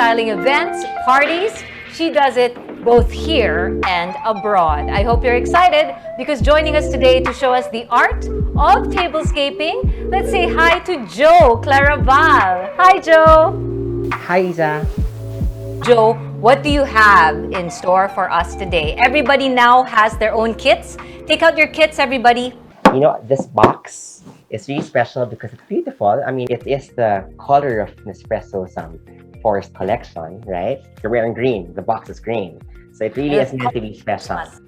styling events, parties. She does it both here and abroad. I hope you're excited because joining us today to show us the art of tablescaping, let's say hi to Joe Claraval. Hi, Joe. Hi, Isa. Joe, what do you have in store for us today? Everybody now has their own kits. Take out your kits, everybody. You know, this box is really special because it's beautiful. I mean, it is the color of Nespresso's forest collection, right? You're wearing green. The box is green. So it really is meant to be special. Christmas.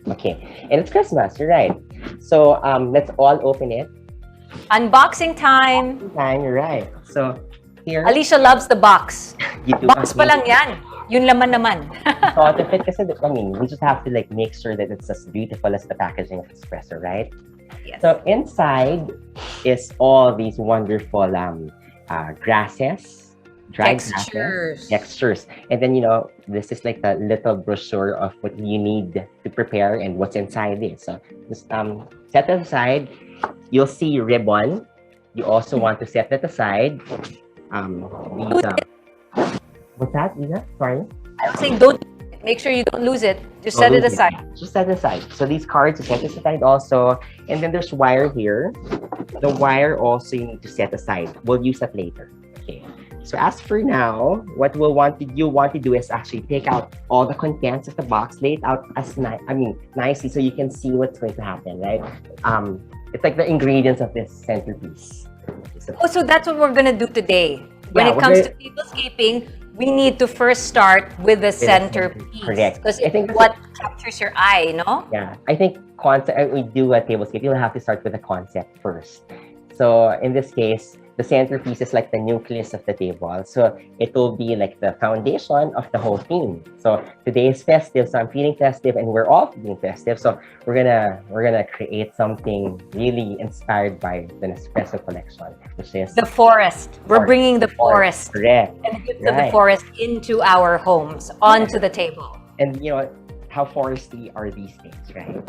Okay. And it's Christmas, you're right. So let's all open it. Unboxing time. You're right. So here, Alicia loves the box. you do Box pa lang yan. Yun laman naman. thought of it kasi, I mean, we just have to like make sure that it's as beautiful as the packaging of Nespresso, right? Yes. So inside is all these wonderful grasses, dried textures. And then, you know, this is like a little brochure of what you need to prepare and what's inside it. So just set it aside. You'll see ribbon. You also want to set it aside. What's that, Ina? Sorry? I was saying don't make sure you don't lose it. Just set it aside. Just set it aside. So these cards, you set it aside also. And then there's wire here. The wire also you need to set aside. We'll use that later. Okay. So as for now, what you want to do is actually take out all the contents of the box, lay it out as nicely so you can see what's going to happen, right? It's like the ingredients of this centerpiece. So that's what we're gonna do today. When it comes to tablescaping, we need to first start with the centerpiece. Correct. Because it's what captures your eye, no? Yeah, I think we do a tablescape. You'll have to start with the concept first. So in this case, the centerpiece is like the nucleus of the table. So it will be like the foundation of the whole theme. So today is festive, so I'm feeling festive, and we're all feeling festive. So we're gonna create something really inspired by the Nespresso collection, which is the forest. We're bringing the forest. Correct. And the gifts of the forest into our homes, onto the table. And you know, how foresty are these things, right?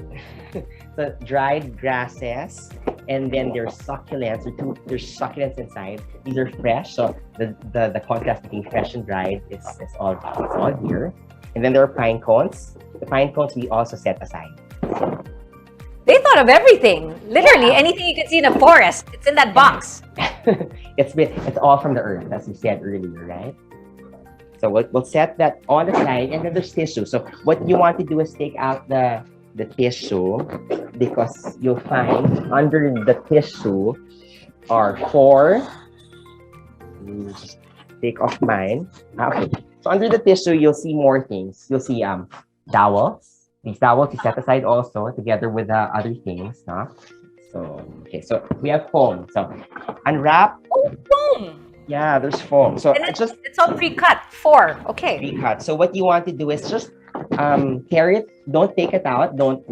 So dried grasses, and then there's succulents. There's succulents inside. These are fresh, so the contrast between fresh and dried is all here. And then there are pine cones. The pine cones we also set aside. They thought of everything. Literally anything you can see in a forest, it's in that box. It's all from the earth, as you said earlier, right? So we'll set that on the side, and then there's tissue. So what you want to do is take out the tissue, because you'll find under the tissue are four. Just take off mine. Okay. So under the tissue, you'll see more things. You'll see dowels. These dowels you set aside also together with other things. Huh? So okay. So we have foam. So unwrap. Oh, foam. Yeah, there's foam. So it's all pre-cut. 4. Okay. Pre-cut. So what you want to do is just carry it. Don't take it out. Don't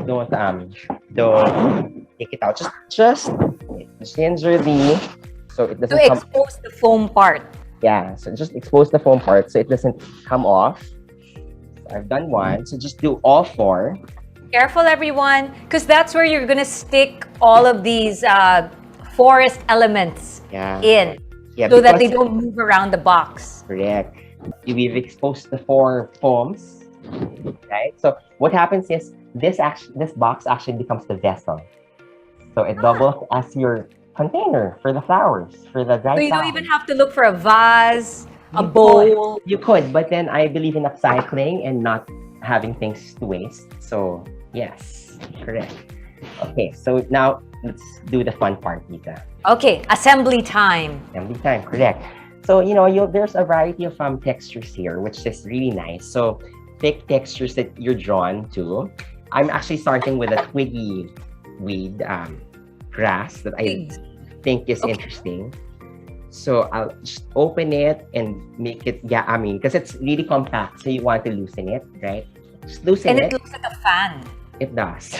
take it out. Just gingerly, so it doesn't expose the foam part. Yeah. So just expose the foam part so it doesn't come off. So I've done one. So just do all 4. Careful, everyone, because that's where you're gonna stick all of these forest elements in. Yeah, so that they don't move around the box. Correct. We've exposed the 4 foams, right? So what happens is this box actually becomes the vessel. So it doubles as your container for the flowers, for the dried flowers. So you don't even have to look for a vase, a bowl. You could, but then I believe in upcycling and not having things to waste. So yes, correct. Okay, so now let's do the fun part, Nita. Okay, assembly time. Assembly time, correct. So, you know, there's a variety of textures here, which is really nice. So, pick textures that you're drawn to. I'm actually starting with a twiggy weed grass that I think is interesting. So, I'll just open it and make it, because it's really compact. So, you want to loosen it, right? Just loosen it. And it looks like a fan. It does.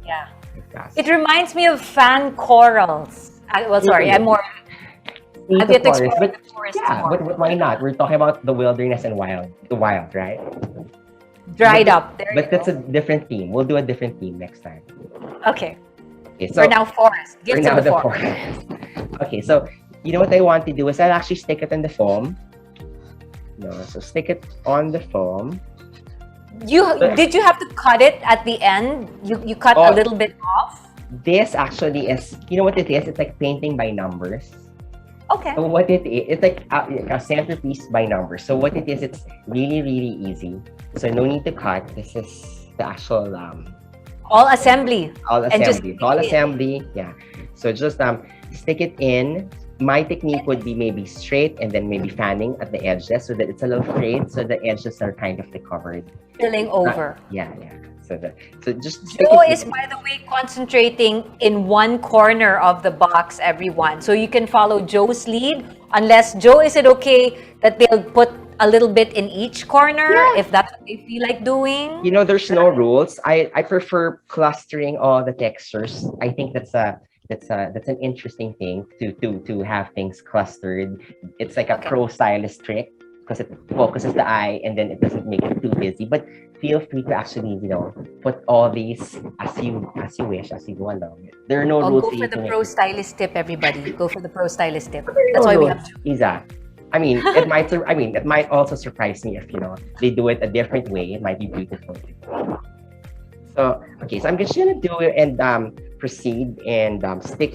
Yeah. It does. It reminds me of fan corals. Well, sorry, I'm more... I've yet to explore the forest more. But why not? We're talking about the wilderness and the wild, right? Dried up. But that's a different theme. We'll do a different theme next time. Okay. So we're now forest. Gifts of the forest. Okay, so you know what I want to do is I'll actually stick it in the foam. No, so stick it on the foam. Did you have to cut it at the end? You cut a Oh, little bit off? this actually is, you know what it is? It's like painting by numbers. Okay. So what it is, it's like a centerpiece by numbers. So what it is, it's really, really easy. So no need to cut. This is the actual All assembly. all And just assembly. All assembly, yeah. So just stick it in. My technique would be maybe straight and then maybe fanning at the edges so that it's a little frayed, so the edges are kind of covered. filling over. Yeah. So just stick Joe it is, in. by the way, concentrating in one corner of the box, everyone. So you can follow Joe's lead. Unless, Joe, is it okay that they'll put a little bit in each corner if that's what they feel like doing? You know, there's no rules. I prefer clustering all the textures. I think that's an interesting thing to have things clustered. It's like a Okay. pro stylist trick because it focuses the eye and then it doesn't make it too busy. But feel free to actually, put all these as you wish as you go along. There are no Oh, rules. go that for you the can make. pro stylist tip, everybody. Go for the pro stylist tip. There are That's no why we rules. have Joe. Isa. I mean, it might also surprise me if they do it a different way. It might be beautiful. So okay, so I'm just gonna do it and proceed and stick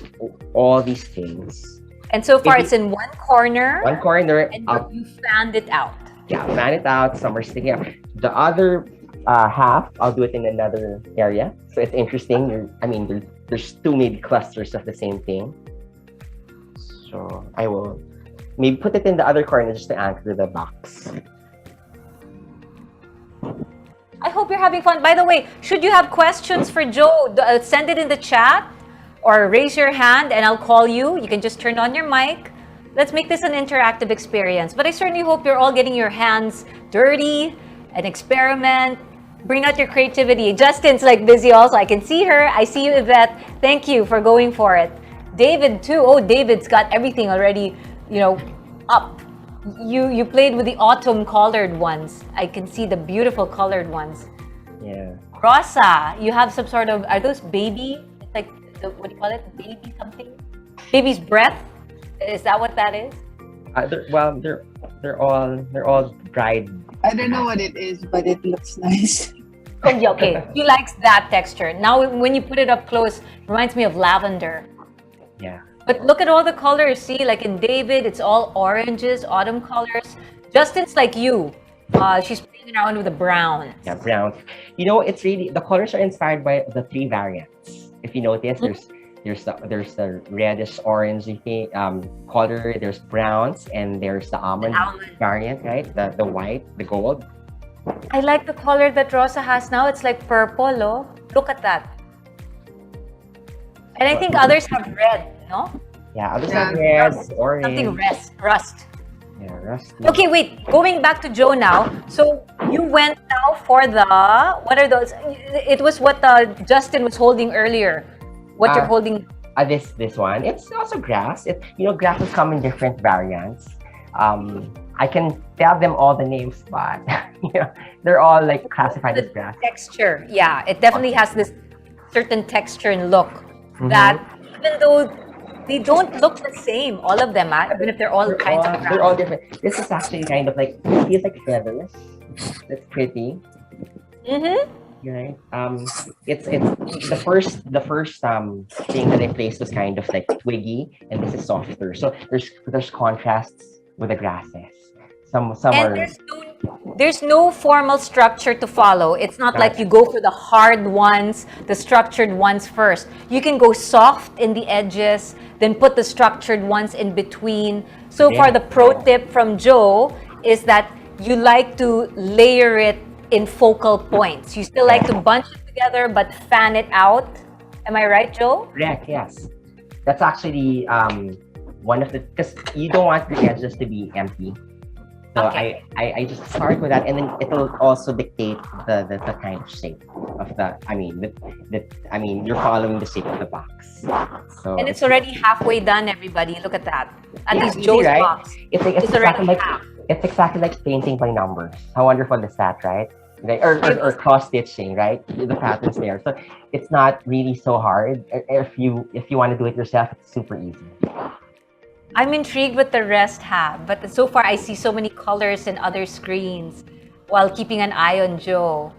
all these things. And so far, Maybe it's in one corner, one corner and up. you fanned it out. Yeah, fan it out. Some are sticking out. The other half, I'll do it in another area. So it's interesting. There's two maybe clusters of the same thing. So I will maybe put it in the other corner just to anchor the box. I hope you're having fun. By the way, should you have questions for Joe, send it in the chat or raise your hand and I'll call you. You can just turn on your mic. Let's make this an interactive experience. But I certainly hope you're all getting your hands dirty and experiment. Bring out your creativity. Justin's like busy also. I can see her. I see you, Yvette. Thank you for going for it. David too. Oh, David's got everything already, up. You played with the autumn colored ones. I can see the beautiful colored ones. Yeah. Rosa, you have some sort of, are those baby? It's like, what do you call it? Baby something? Baby's breath? Is that what that is? They're all dried. I don't know what it is, but it looks nice. Oh, yeah, okay. He likes that texture. Now, when you put it up close, it reminds me of lavender. Yeah. But look at all the colors. See, like in David, it's all oranges, autumn colors. Justin's like you. She's playing around with the brown. Yeah, brown. It's really the colors are inspired by the three variants. If you notice, there's the reddish orangey color. There's browns and there's the almond variant, right? The white, the gold. I like the color that Rosa has now. It's like purple, oh. Look at that. And I think others have red, no? Yeah, others Yeah. have red, orange. Something rust. Yeah, rusty. Okay, wait. Going back to Joe now. So you went now for the, what are those? It was what Justin was holding earlier. What you're holding. This one. It's also grass. Grasses come in different variants. I can tell them all the names, but they're all like classified as grass. Texture. Yeah, it definitely has this certain texture and look that even though they don't look the same, all of them, even if they're all kinds of grass. They're all different. This is actually kind of like, it feels like feathers. That's pretty. Mm-hmm. Right. It's the first thing that I placed was kind of like twiggy, and this is softer. So there's contrasts with the grasses. Some And are there's no formal structure to follow. It's not like you go for the hard ones, the structured ones first. You can go soft in the edges, then put the structured ones in between. So far, the pro tip from Joe is that you like to layer it in focal points. You still like to bunch it together, but fan it out. Am I right, Joe? correct. Yes, that's actually one of the, because you don't want the edges to be empty. So Okay. I just start with that, and then it'll also dictate the kind of shape of the. You're following the shape of the box. So And it's already halfway done, everybody. Look at that. At least easy, Joe's right? box. It's It's already exactly like half. painting by numbers. How wonderful is that, right? Or cross stitching, right? The patterns there. So it's not really so hard. If you want to do it yourself, it's super easy. I'm intrigued what the rest have, but so far I see so many colors in other screens while keeping an eye on Joe.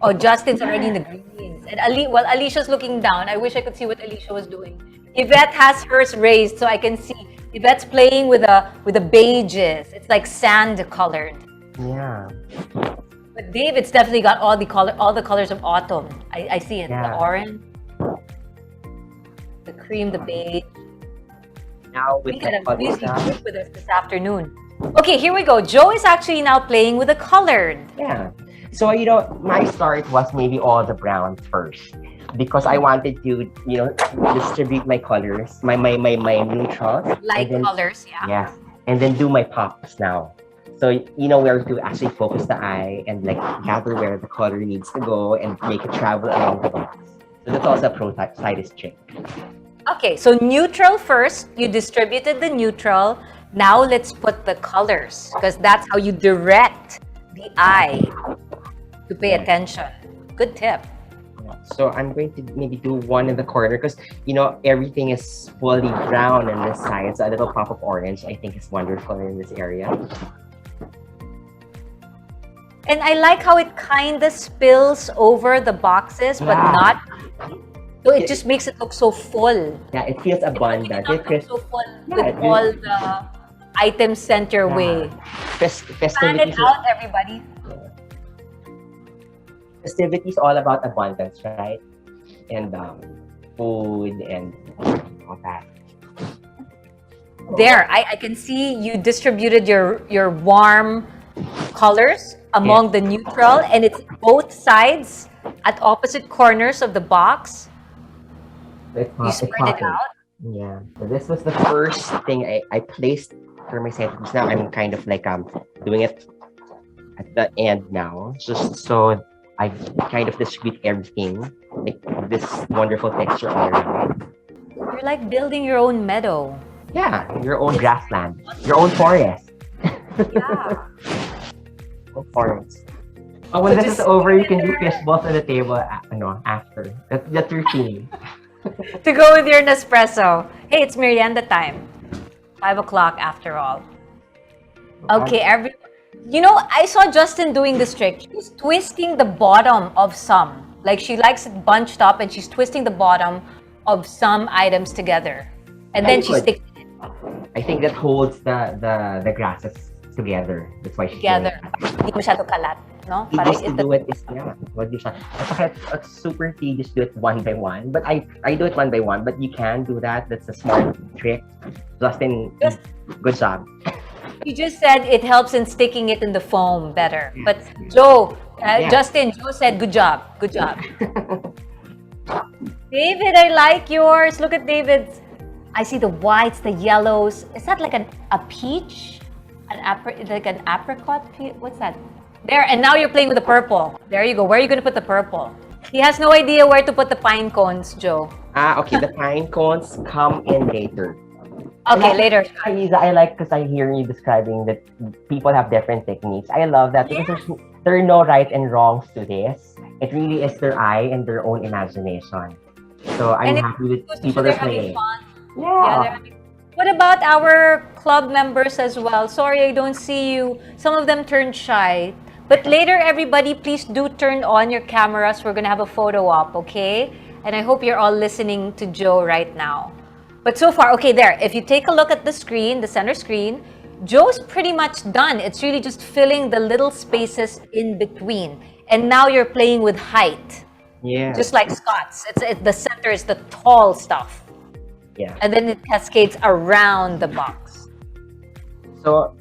Oh, Justin's already in the greens. And Alicia's looking down. I wish I could see what Alicia was doing. Yvette has hers raised so I can see. Yvette's playing with the beiges. It's like sand colored. Yeah. But David's definitely got all the colors of autumn. I see it. Yeah. The orange, the cream, the beige. Now with We the got a colors busy now. group with us this afternoon. Okay, here we go. Joe is actually now playing with the colored. Yeah. So, my start was maybe all the brown first because I wanted to, distribute my colors, my neutrals. Light and then, colors, yeah. Yes. And then do my pops now. So, where to actually focus the eye and like gather where the color needs to go and make it travel along the box. So that's also a pro stylist trick. Okay, so neutral first. You distributed the neutral. Now let's put the colors because that's how you direct the eye to pay attention. Good tip. So I'm going to maybe do one in the corner because everything is fully brown on this side. So a little pop of orange I think is wonderful in this area. And I like how it kind of spills over the boxes, but Yeah. not. So it just makes it look so full. Yeah, it feels abundant. It It looks feels so full Yeah, with it all the items sent your way. Plan festivities. it out, everybody. Festivities all about abundance, right? And food and all that. There, I can see you distributed your warm colors among the neutral, and it's both sides at opposite corners of the box. You spread it out. Yeah. So this was the first thing I placed for my centerpiece. Now I'm kind of like doing it at the end now. Just so I kind of distribute everything like this wonderful texture all around. You're like building your own meadow. Yeah, your own grassland, your own forest. Yeah. Forest. Oh, when So this is just over, you sit can do there. fish balls on the table. After that's routine. To go with your Nespresso. Hey, it's merienda time. 5 o'clock after all. Okay, I saw Justin doing this trick. She's twisting the bottom of some. Like she likes it bunched up and she's twisting the bottom of some items together. And then she Very good. sticks it I think that holds the grasses together. That's why she's together. doing that. Hindi masyado kalat, no? Parang Tedious to do it is what you say. It's super tedious to do it one by one. But I do it one by one. But you can do that. That's a smart trick. Justin, Yes. good job. You just said it helps in sticking it in the foam better. But Joe, Justin, Joe said good job. Good job. David, I like yours. Look at David's. I see the whites, the yellows. Is that like a peach? Like an apricot? What's that? There, and now you're playing with the purple. There you go. Where are you going to put the purple? He has no idea where to put the pine cones, Joe. Okay. The pine cones come in later. Okay, later. Lisa, I like because I hear you describing that people have different techniques. I love that because there are no right and wrongs to this. It really is their eye and their own imagination. So I'm happy with people They're that having play. fun. Yeah. What about our club members as well? Sorry, I don't see you. Some of them turned shy. But later, everybody, please do turn on your cameras. We're going to have a photo op, okay? And I hope you're all listening to Joe right now. But so far, okay, there. If you take a look at the screen, the center screen, Joe's pretty much done. It's really just filling the little spaces in between. And now you're playing with height. Yeah. Just like Scott's. The center is the tall stuff. Yeah. And then it cascades around the box. So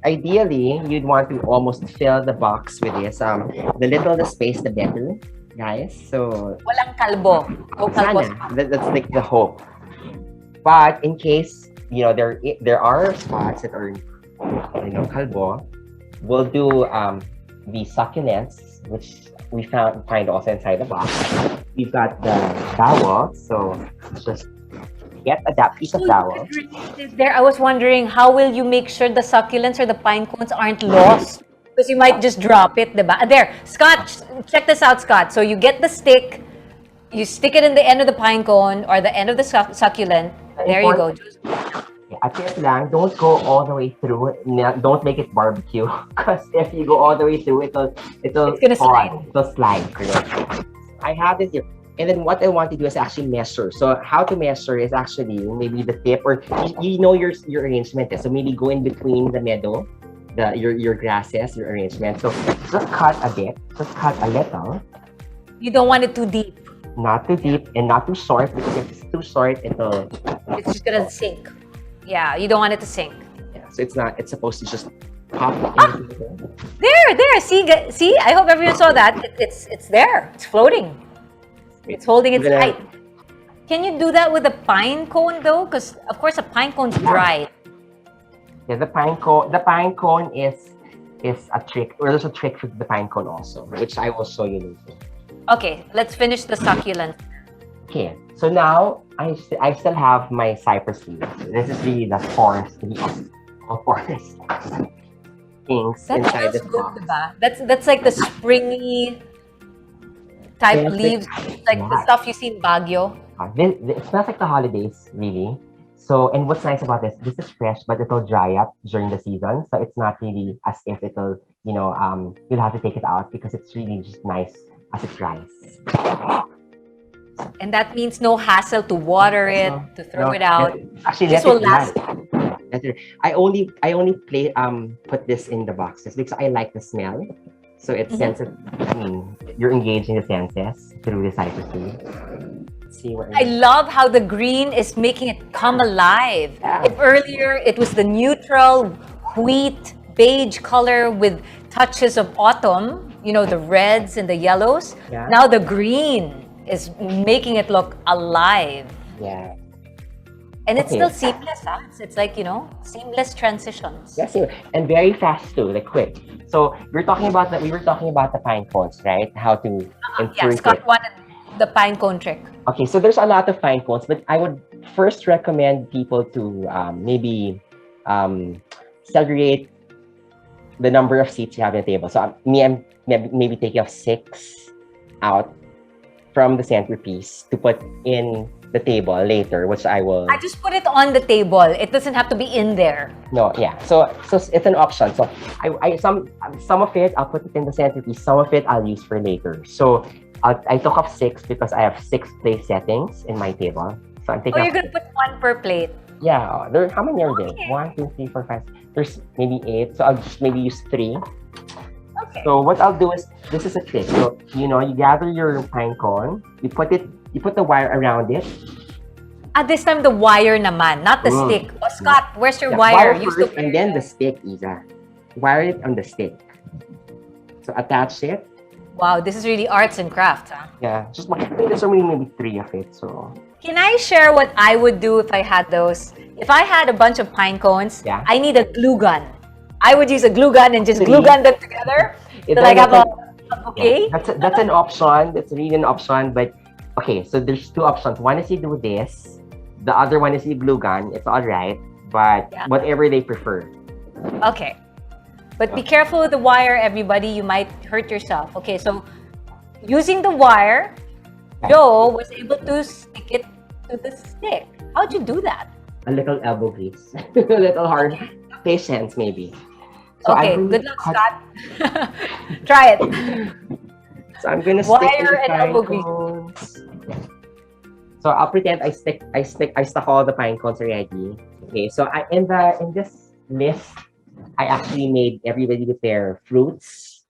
ideally, you'd want to almost fill the box with this. The little the space, the better, guys. So Walang kalbo. No kalbo. sana, that's like the hope. But in case there are spots that are kalbo, we'll do the succulents, which we find also inside the box. We've got the dowel, so just get that piece of dowel. There, I was wondering, how will you make sure the succulents or the pine cones aren't lost? Because you might just drop it, diba? There, Scott, check this out, Scott. So you get the stick, you stick it in the end of the pine cone or the end of the succulent. There you go. Yeah. a tip lang, don't go all the way through. Don't make it barbecue. Because if you go all the way through, it'll It's gonna fall. slide. It'll slide. Correct. I have this here. And then what I want to do is actually measure. So how to measure is actually maybe the tip, or you know your arrangement. So maybe go in between the middle, your grasses, your arrangement. So just cut a bit. Just cut a little. You don't want it too deep. Not too deep and not too short, because if it's too short, It's just gonna sink. Yeah, you don't want it to sink. yeah, so it's supposed to just pop into the There. See. I hope everyone saw that. It's there. It's floating. It's holding its We're gonna- height. Can you do that with a pine cone though? Because of course a pine cone's dry. Yeah, the pine cone is a trick, or there's a trick for the pine cone also, which I will show you later. Okay, let's finish the succulent. Okay, so now I still have my cypress leaves. This is really the forest, forest things That inside smells the good, box. diba? That's like the springy type Yeah, leaves, like the yeah. stuff you see in Baguio. It smells like the holidays, really. So, and what's nice about this is fresh, but it'll dry up during the season. So it's not really as if it'll, you'll have to take it out, because it's really just nice as it dries. And that means no hassle to water it, to throw it out. Actually, This let will it last. dry. I only put this in the boxes because I like the smell. So it senses. I mean, you're engaging the senses through the cypress leaf. Let's see what. I love how the green is making it come alive. Yeah. If earlier it was the neutral wheat beige color with touches of autumn, the reds and the yellows. Yeah. Now the green is making it look alive. Yeah. And it's Okay. still seamless, huh? It's like, seamless transitions. Yes, and very fast too, like quick. So we were talking about the pine cones, right? How to Yeah, insert Scott it. wanted the pine cone trick. Okay, so there's a lot of pine cones, but I would first recommend people to maybe segregate the number of seats you have on the table. So I'm maybe taking off 6 out from the centerpiece to put in the table later, which I will. I just put it on the table. It doesn't have to be in there. No, yeah. So it's an option. So I some of it I'll put it in the centerpiece. Some of it I'll use for later. So I took off 6 because I have 6 place settings in my table. So I'm taking. Oh, off you're gonna put one per plate. Yeah, how many are there? Okay. 1, 2, 3, 4, 5. There's maybe 8. So I'll just maybe use 3. Okay. So what I'll do is, this is a trick. So you gather your pine cone, you put the wire around it. At this time, the wire naman, not the Mm. stick. Oh, Scott, where's your Yeah, wire? wire Use first, and then the stick, Isa. Wire it on the stick. So attach it. Wow, this is really arts and crafts, huh? Yeah, just there's only maybe 3 of it. So Can I share what I would do if I had those? If I had a bunch of pine cones, Yeah. I need a glue gun. I would use a glue gun and just glue gun them together. It So like have doesn't- a bouquet. that's an option. That's really an option. But okay, so there's 2 options. One is you do this. The other one is you glue gun. It's all right, but Yeah. whatever they prefer. Okay. But be careful with the wire, everybody. You might hurt yourself. Okay, so using the wire, Joe was able to stick it to the stick. How'd you do that? A little elbow grease, a little hard. Patience, maybe. So Okay, I'm good luck, cut- Scott. Try it. So I'm gonna stick Wire the and pine elbow grease. cones. So I'll pretend I stuck all the pine cones already. Okay, so in this list, I actually made everybody prepare fruits.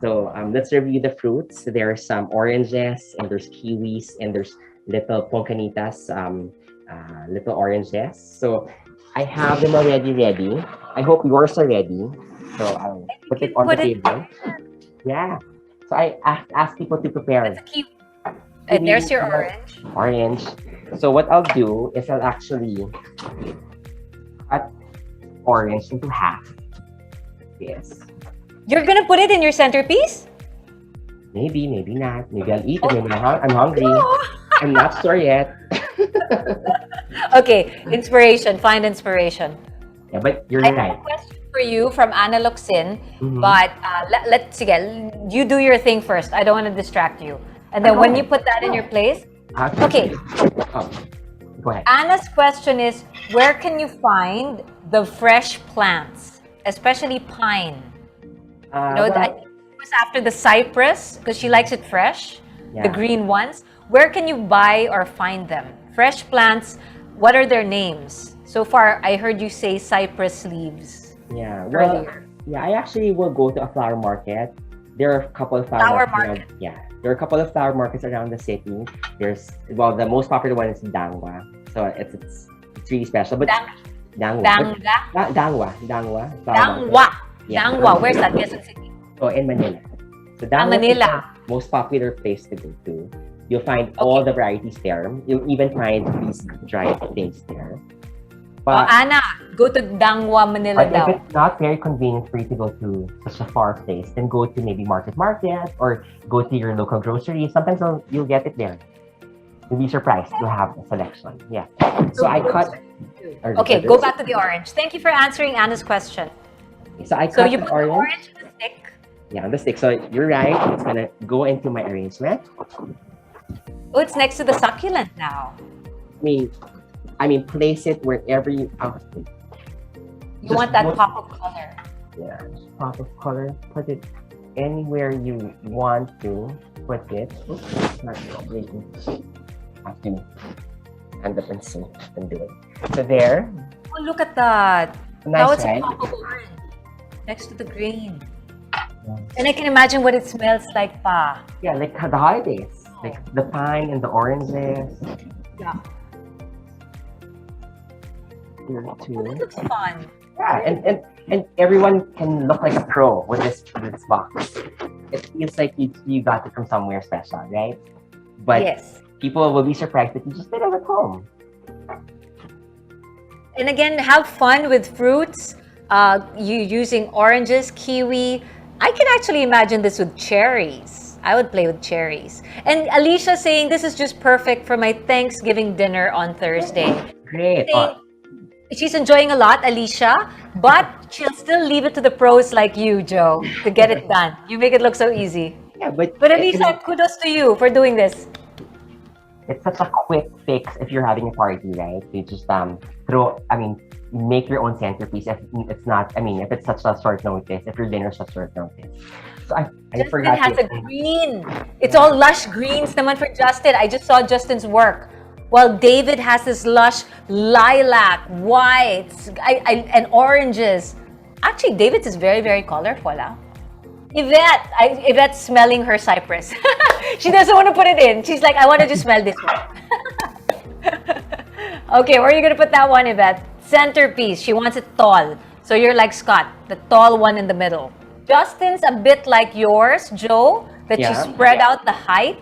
So let's review the fruits. So there are some oranges, and there's kiwis, and there's little poncanitas, little oranges. So I have them already ready. I hope yours are ready. So I'll put it on the Put it- table. Yeah. So I ask people to prepare That's a key. And there's your orange. orange. So what I'll do is I'll actually cut orange into half. Yes. You're gonna put it in your centerpiece? Maybe not. Maybe I'll eat it. Maybe I'm hungry. I'm not sure yet. Okay, inspiration. Find inspiration. Yeah, but you're I have right. a question for you from Anna Luxin, Mhm. but let's you do your thing first. I don't want to distract you. And then when you put that in your place, okay. Oh, Go ahead. Anna's question is, where can you find the fresh plants, especially pine? I Well, think it was after the cypress because she likes it fresh, the yeah. green ones. Where can you buy or find them? Fresh plants, what are their names? So far, I heard you say cypress leaves Yeah, well, earlier. yeah, I actually will go to a flower market. There are a couple of flower Flower markets market. around, yeah, there are a couple of flower markets around the city. Well, the most popular one is Dangwa. So it's really special. But Dang, Dangwa, Dangga, Dangwa, flower market. Dangwa, Yeah. Dangwa. Where's that? Quezon City. So in Manila. So Dangwa is Manila. the most popular place to go to. You'll find all the varieties there. You'll even find these dried things there. But Anna, go to Dangwa, Manila But daw. if it's not very convenient for you to go to such a far place, then go to maybe Market or go to your local grocery. Sometimes you'll get it there. You'll be surprised. You'll have a selection. Yeah. So I cut. Okay, go back to the orange. Thank you for answering Anna's question. So I So cut you the put the orange. orange in the stick. Yeah, on the stick. So you're right. It's gonna go into my arrangement. Oh, it's next to the succulent now. I mean, place it wherever you. You want that pop of color. Yeah, pop of color. Put it anywhere you want to put it. Oops, it's not waiting. Have to hand up and see and do it. So there. Oh, look at that. Nice, Now it's right? a pop of orange next to the green. Yeah. And I can imagine what it smells like pa. Yeah, like the holidays. Like the pine and the oranges. Yeah. Here Oh, that too. looks fun. Yeah, and everyone can look like a pro with this box. It feels like you got it from somewhere special, right? But Yes. people will be surprised that you just did it at home. And again, have fun with fruits. You using oranges, kiwi. I can actually imagine this with cherries. I would play with cherries. And Alicia saying this is just perfect for my Thanksgiving dinner on Thursday. Great. Saying she's enjoying a lot, Alicia, but she'll still leave it to the pros like you, Joe, to get it done. You make it look so easy. Yeah, but But Alicia, kudos to you for doing this. it's such a quick fix if you're having a party, right? You just make your own centerpiece. If it's not, if it's such a short notice, if your dinner's such short notice. So I Justin forgot. has a green. It's all lush greens naman for Justin. I just saw Justin's work. While David has this lush lilac, whites, and oranges. Actually, David's is very, very colorful. Yvette's smelling her cypress. She doesn't want to put it in. She's like, I want to just smell this one. Okay, where are you going to put that one, Yvette? Centerpiece. She wants it tall. So you're like Scott, the tall one in the middle. Justin's a bit like yours, Joe, that you spread out the height.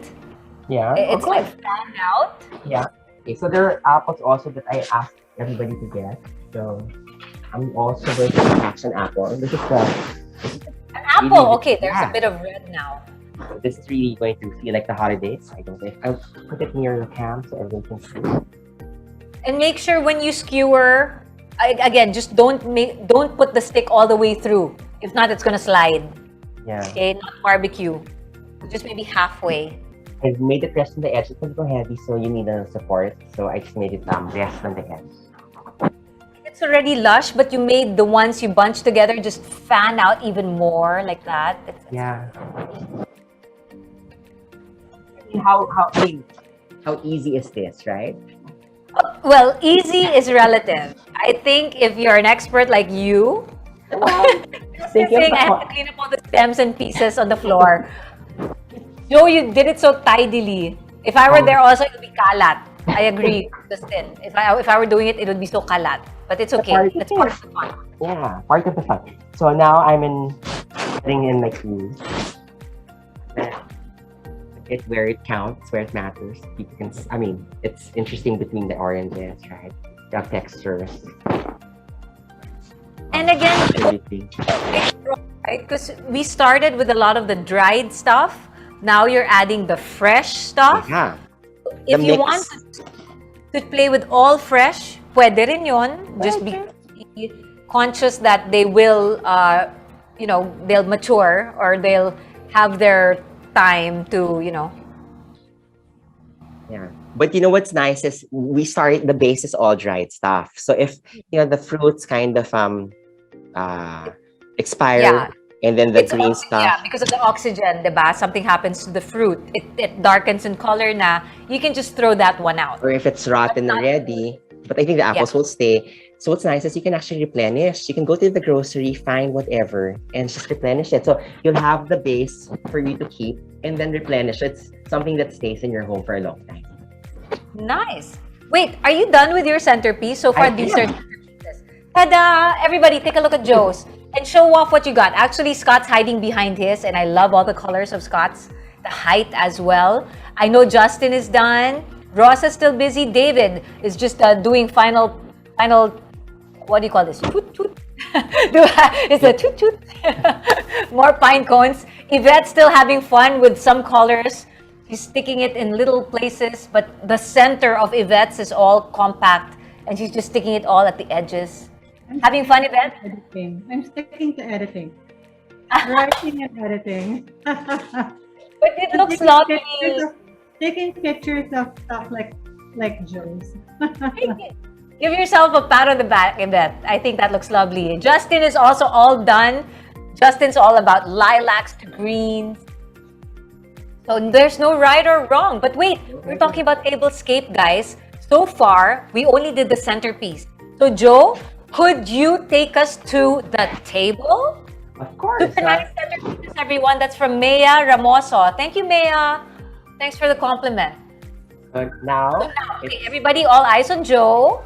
Yeah. It's like fan out. Yeah. Okay, so there are apples also that I asked everybody to get. So I'm also going to attach an apple. This is An apple. Okay, there's a bit of red now. This is really going to feel like the holidays. I don't know if I'll put it near the cam so everyone can see. And make sure when you skewer, again, just don't put the stick all the way through. If not, it's gonna slide. Yeah. Okay, not barbecue. Just maybe halfway. I made it rest on the edge. It's a little heavy, so you need a support. So I just made it rest on the edge. It's already lush, but you made the ones you bunched together just fan out even more like that. Yeah. How easy is this, right? Well, easy is relative. I think if you're an expert like you, saying I have to clean up all the stems and pieces on the floor. Joe, you did it so tidily. If I were there also, it would be kalat. I agree, Justin. If I were doing it, it would be so kalat. But it's okay. That's part of the fun. Yeah, part of the fun. So now I'm putting in my keys. It where it counts, where it matters. People can. It's interesting between the oranges, right? The textures. And again, right? Because we started with a lot of the dried stuff. Now you're adding the fresh stuff. Yeah. If you want to play with all fresh, pwede rin yun. Just be conscious that they will, they'll mature or they'll have their time to, Yeah. But you know what's nice is we start the base is all dried stuff. So if the fruits kind of uh expire Yeah, and then the it's green yeah, stuff, because of the oxygen, diba? Something happens to the fruit. It darkens in color na. You can just throw that one out. or if it's But rotten not, already, but I think the yeah. apples will stay. So what's nice is you can actually replenish. You can go to the grocery, find whatever, and just replenish it. So you'll have the base for you to keep and then replenish. It's something that stays in your home for a long time. Nice. Wait, are you done with your centerpiece? So I far, these are am. centerpieces. Ta-da! Everybody, take a look at Joe's and show off what you got. Actually, Scott's hiding behind his, and I love all the colors of Scott's. The height as well. I know Justin is done. Ross is still busy. David is just doing final, what do you call this? Toot toot. It's a toot toot. More pine cones. Yvette's still having fun with some colors. He's sticking it in little places, but the center of Yvette's is all compact, and she's just sticking it all at the edges. Having fun, Yvette? Editing. I'm sticking to editing. Writing and editing. But it looks taking lovely. pictures of, taking pictures of stuff like Joe's. Give yourself a pat on the back, Yvette. I think that looks lovely. Justin is also all done. Justin's all about lilacs to greens. So there's no right or wrong. But wait, we're talking about tablescape, guys. So far, we only did the centerpiece. So Joe, could you take us to the table? Of course. Super nice centerpieces, everyone. That's from Maya Ramoso. Thank you, Maya. Thanks for the compliment. Now, Okay, everybody, all eyes on Joe.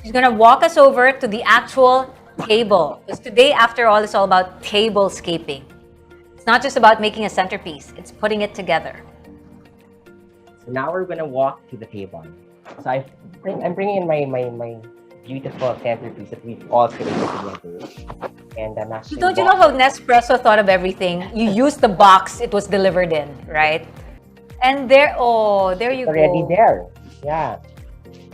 She's gonna walk us over to the actual table. Because today, after all, it's all about tablescaping. It's not just about making a centerpiece, it's putting it together. so now we're gonna walk to the table. So I'm bringing in my beautiful centerpiece that we've all created together, and I'm actually. Don't you know how Nespresso thought of everything? You used the box it was delivered in, right? And there you go. Already there? Yeah.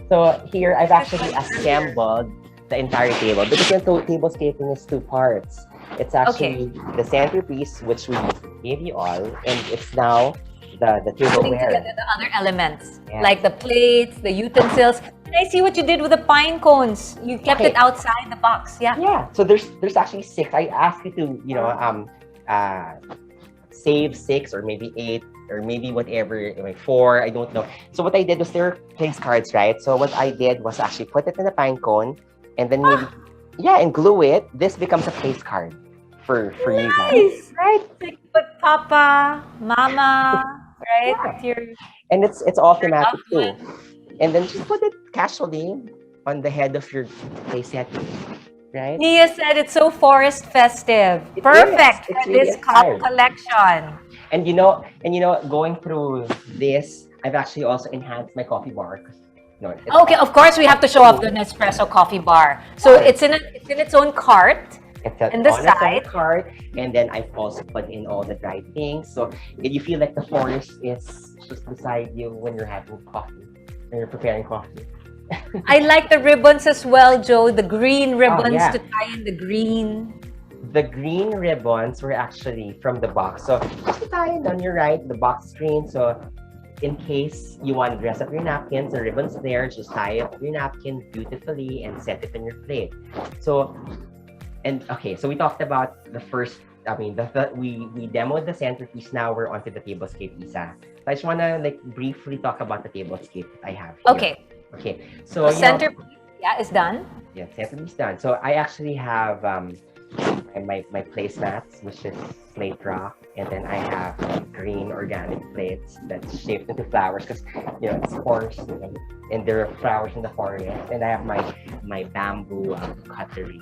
So here I've actually assembled the entire table because the tablescaping is two parts. It's actually the centerpiece, which we gave you all, and it's now the Putting tableware. together the other elements, Yeah. like the plates, the utensils. And I see what you did with the pine cones. You kept Okay. it outside the box. Yeah. Yeah. So there's actually six. I asked you to save six or maybe eight or maybe whatever, like four. I don't know. So what I did was there are place cards, right? So what I did was actually put it in a pine cone and then maybe and glue it. This becomes a place card for you guys. Nice. Right? Like put Papa, Mama, right? Yeah. Your And it's all thematic loved too. And then just put it casually on the head of your playset, right? Nia said it's so forest festive. It Perfect is. for It's really this cup inspired. collection. And going through this, I've actually also enhanced my coffee bar. Okay, of course we have to show off the Nespresso coffee bar. So it's in its own cart. It's And the on its own side. cart, and then I've also put in all the dried things. So you feel like the forest is just beside you when you're having coffee, when you're preparing coffee. I like the ribbons as well, Joe. The green ribbons yeah. to tie in the green. The green ribbons were actually from the box. So just to tie it on your right, the box is green. So in case you want to dress up your napkins, the ribbon's there. Just tie up your napkin beautifully and set it on your plate. So we talked about the first. We demoed the centerpiece. Now we're onto the tablescape, Isa. So I just wanna briefly talk about the tablescape that I have here. Okay. So The centerpiece, is done. yeah, centerpiece done. So I actually have my placemats, which is slate rock, and then I have green organic plates that's shaped into flowers because it's forest, and there are flowers in the forest. And I have my bamboo cutlery.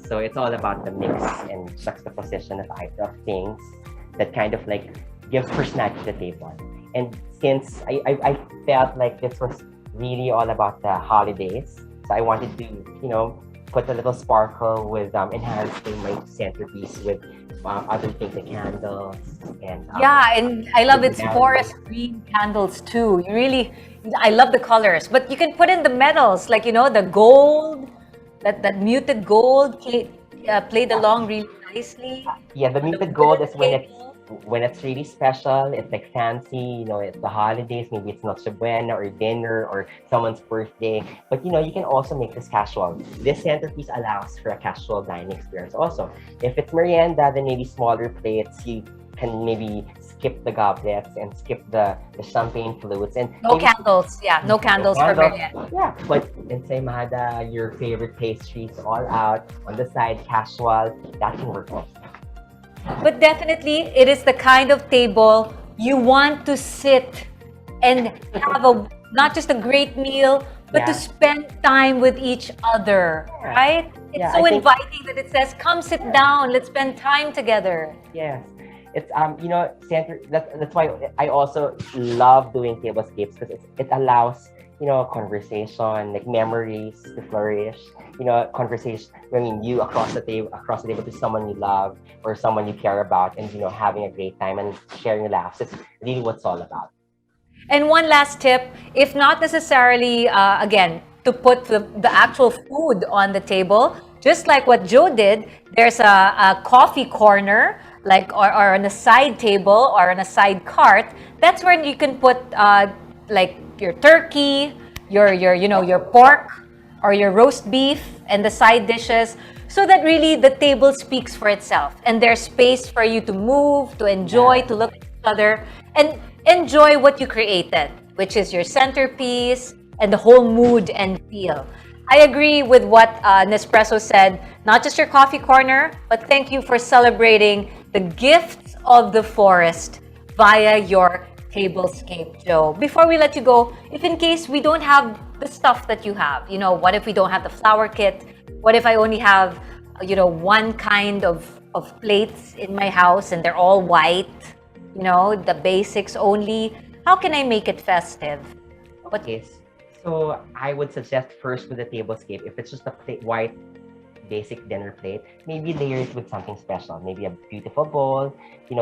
So it's all about the mix and juxtaposition of things that kind of gives personality to the table. And since I felt like this was really all about the holidays, so I wanted to put a little sparkle with enhancing my centerpiece with other things like candles and And I love its Yeah. forest green candles too. I love the colors, but you can put in the metals, the gold, that muted gold played along really nicely. the muted gold is when when it's really special, it's like fancy, it's the holidays, maybe it's Noche Buena or dinner or someone's birthday. But you can also make this casual. This centerpiece allows for a casual dining experience also. If it's merienda, then maybe smaller plates, you can maybe skip the goblets and skip the champagne flutes. And No maybe candles. Yeah, no candles for merienda. yeah, but ensaymada, your favorite pastries all out on the side, casual, that can work also. But definitely, it is the kind of table you want to sit and have not just a great meal, but to Yeah. spend time with each other, Yeah. right? It's Yeah, so I think- inviting that it says, "Come sit down, let's spend time together." Yes. It's that's why I also love doing tablescapes, because it allows conversation, like memories to flourish. Conversation. I mean, you across the table to someone you love or someone you care about, and having a great time and sharing laughs. It's really what it's all about. And one last tip, if not necessarily, again, to put the actual food on the table, just like what Joe did, there's a coffee corner, like or on a side table or on a side cart. That's where you can put like your turkey, your pork, or your roast beef, and the side dishes, so that really the table speaks for itself, and there's space for you to move, to enjoy, to look at each other, and enjoy what you created, which is your centerpiece and the whole mood and feel. I agree with what Nespresso said, not just your coffee corner, but thank you for celebrating the gifts of the forest via your tablescape, Joe. Before we let you go, if in case we don't have the stuff that you have, what if we don't have the flower kit? What if I only have, one kind of plates in my house and they're all white? The basics only. How can I make it festive? What Okay, so I would suggest first with the tablescape, if it's just a white basic dinner plate, maybe layer it with something special. Maybe a beautiful bowl,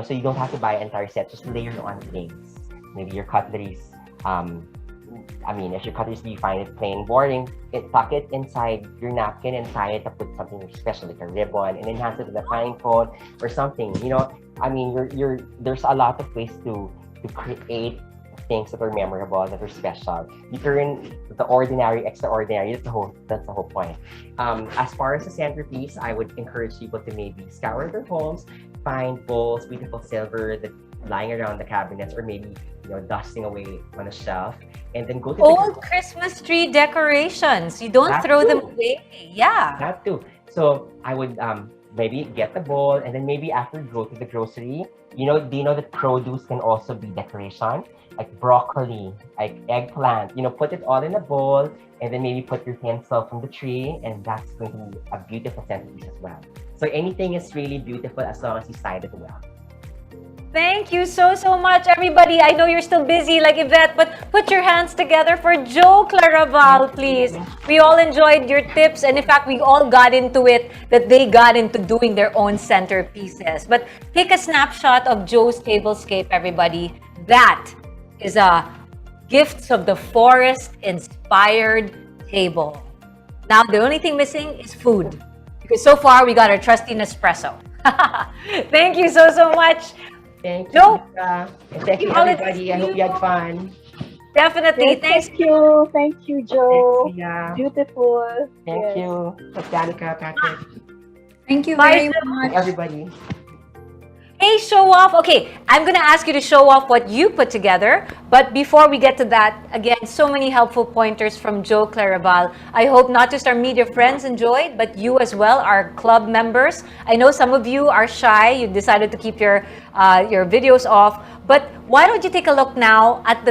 so you don't have to buy an entire set, just layer it on things. Maybe your cutleries, if your cutleries, you find it plain boring, tuck it inside your napkin and tie it up with something special, like a ribbon, and enhance it with a pine cone or something. There's a lot of ways to create things that are memorable, that are special. You turn the ordinary extraordinary. That's the whole point. As far as the centerpiece, I would encourage people to maybe scour their homes, find bowls, beautiful silver that lying around the cabinets, or maybe dusting away on a shelf, and then go to old Christmas tree decorations? You don't That throw them too. away. Yeah. that too. So I would maybe get the bowl, and then maybe after go to the grocery. Do you know that produce can also be decoration? Like broccoli, like eggplant. Put it all in a bowl, and then maybe put your tinsel from the tree, and that's going to be a beautiful centerpiece as well. So anything is really beautiful as long as you side it well. Thank you so much, everybody. I know you're still busy like Yvette, but put your hands together for Joe Claraval, please. We all enjoyed your tips, and in fact, we all got into it, that they got into doing their own centerpieces. But take a snapshot of Joe's tablescape, everybody. That is a Gifts of the Forest inspired table. Now, the only thing missing is food, because so far we got our trusty Nespresso. Thank you so much. Thank you, Joe. Lisa. And thank you, Holidays everybody. I to hope you you. had fun. Definitely. Yes, Thanks. Thank you, Joe. Thanks, Sia. Beautiful. Thank Yes. you. Danica, Patrick, Thank you Bye, very Joe. much. everybody. Hey, show off. Okay, I'm going to ask you to show off what you put together. But before we get to that, again, so many helpful pointers from Joe Claraval. I hope not just our media friends enjoyed, but you as well, our club members. I know some of you are shy. You decided to keep your videos off. But why don't you take a look now at the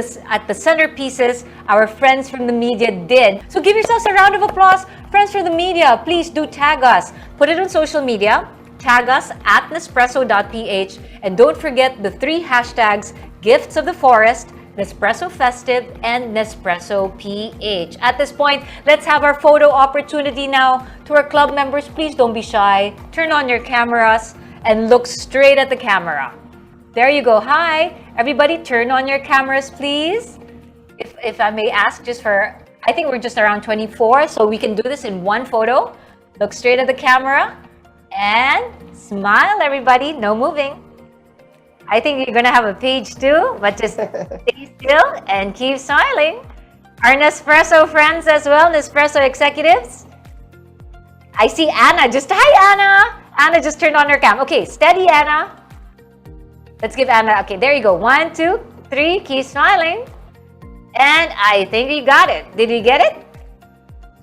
centerpieces our friends from the media did. So give yourselves a round of applause. Friends from the media, please do tag us. Put it on social media. Tag us at Nespresso.ph, and don't forget the 3 hashtags: Gifts of the Forest, Nespresso Festive, and Nespresso PH. At this point, let's have our photo opportunity now. To our club members, please don't be shy. Turn on your cameras and look straight at the camera. There you go. Hi, everybody, turn on your cameras, please. If I may ask, I think we're just around 24, so we can do this in one photo. Look straight at the camera. And smile, everybody. No moving. I think you're gonna have a page too, but just stay still and keep smiling. Our Nespresso friends as well, Nespresso executives. I see Anna. Hi, Anna. Anna just turned on her cam. Okay, steady, Anna. Let's give Anna. Okay, there you go. 1, 2, 3. Keep smiling. And I think we got it. Did we get it?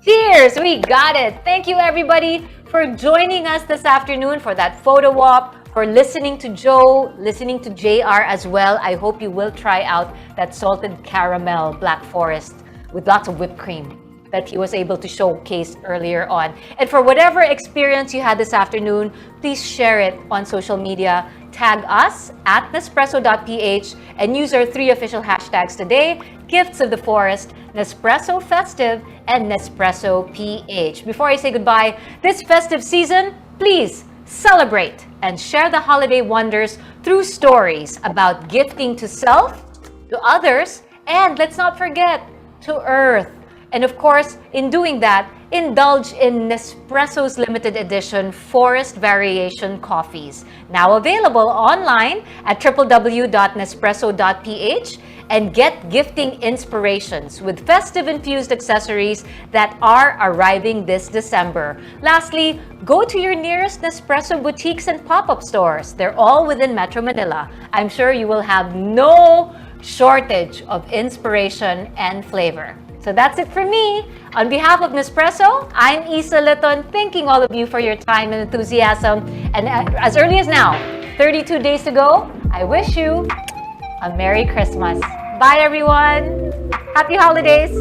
Cheers! We got it. Thank you, everybody, for joining us this afternoon for that photo op, for listening to Joe, listening to JR as well. I hope you will try out that salted caramel Black Forest with lots of whipped cream that he was able to showcase earlier on. And for whatever experience you had this afternoon, please share it on social media. Tag us at Nespresso.ph and use our 3 official hashtags today: Gifts of the Forest, Nespresso Festive, and Nespresso PH. Before I say goodbye, this festive season, please celebrate and share the holiday wonders through stories about gifting to self, to others, and let's not forget, to Earth. And of course, in doing that, indulge in Nespresso's limited edition Forest Variation coffees, now available online at www.nespresso.ph, and get gifting inspirations with festive infused accessories that are arriving this December. Lastly, go to your nearest Nespresso boutiques and pop-up stores. They're all within Metro Manila. I'm sure you will have no shortage of inspiration and flavor. So that's it for me. On behalf of Nespresso, I'm Isa Litton, thanking all of you for your time and enthusiasm. And as early as now, 32 days to go, I wish you a Merry Christmas. Bye, everyone. Happy holidays.